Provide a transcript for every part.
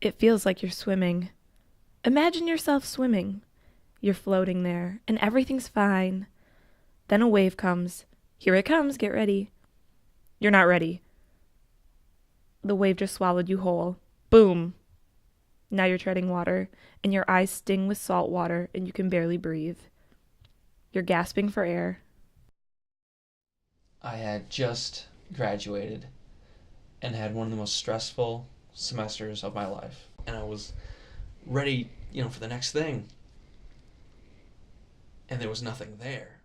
It feels like you're swimming. Imagine yourself swimming. You're floating there, and everything's fine. Then a wave comes. Here it comes, get ready. You're not ready. The wave just swallowed you whole. Boom! Now you're treading water, and your eyes sting with salt water, and you can barely breathe. You're gasping for air. I had just graduated and had one of the most stressful semesters of my life. And I was ready, for the next thing. And there was nothing there.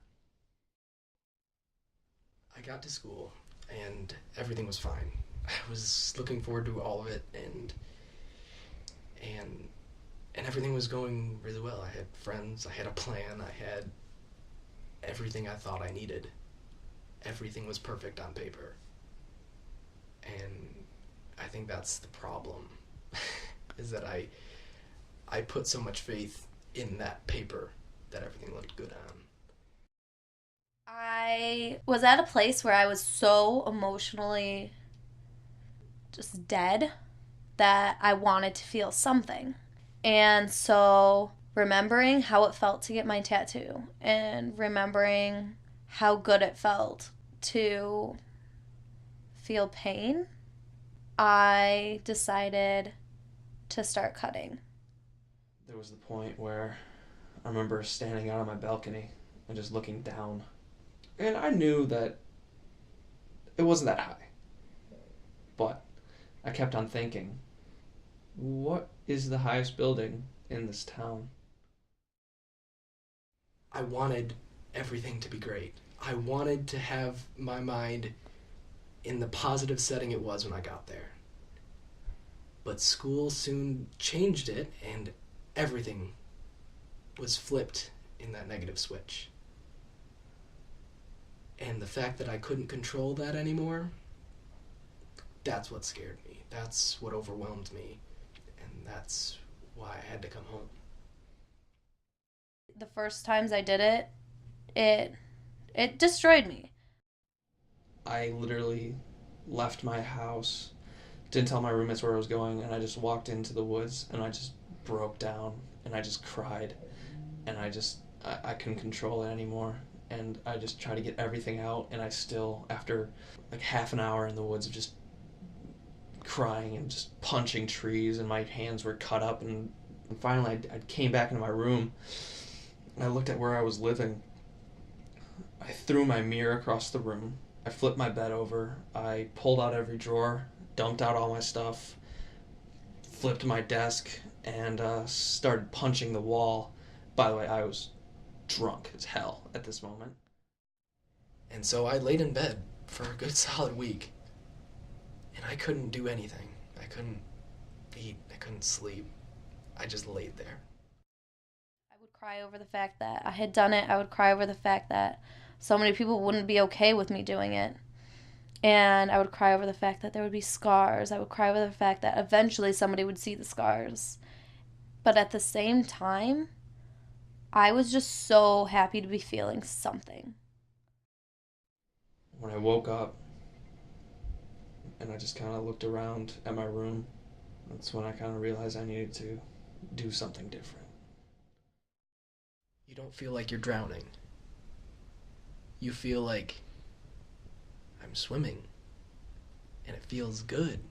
I got to school and everything was fine. I was looking forward to all of it and everything was going really well. I had friends, I had a plan, I had everything I thought I needed. Everything was perfect on paper. And I think that's the problem, is that I put so much faith in that paper that everything looked good on. I was at a place where I was so emotionally just dead that I wanted to feel something. And so remembering how it felt to get my tattoo and remembering how good it felt to feel pain, I decided to start cutting. There was the point where I remember standing out on my balcony and just looking down. And I knew that it wasn't that high. But I kept on thinking, what is the highest building in this town? I wanted everything to be great. I wanted to have my mind in the positive setting it was when I got there. But school soon changed it, and everything was flipped in that negative switch. And the fact that I couldn't control that anymore, that's what scared me. That's what overwhelmed me. And that's why I had to come home. The first times I did it destroyed me. I literally left my house, didn't tell my roommates where I was going, and I just walked into the woods and I just broke down and I just cried and I couldn't control it anymore. And I just tried to get everything out, and I still, after like half an hour in the woods of just crying and just punching trees, and my hands were cut up, and finally I came back into my room and I looked at where I was living. I threw my mirror across the room. I flipped my bed over. I pulled out every drawer, dumped out all my stuff, flipped my desk, and started punching the wall. By the way, I was drunk as hell at this moment. And so I laid in bed for a good solid week. And I couldn't do anything. I couldn't eat. I couldn't sleep. I just laid there. I would cry over the fact that I had done it. I would cry over the fact that so many people wouldn't be okay with me doing it. And I would cry over the fact that there would be scars. I would cry over the fact that eventually somebody would see the scars. But at the same time, I was just so happy to be feeling something. When I woke up and I just kind of looked around at my room, that's when I kind of realized I needed to do something different. You don't feel like you're drowning. You feel like I'm swimming. And it feels good.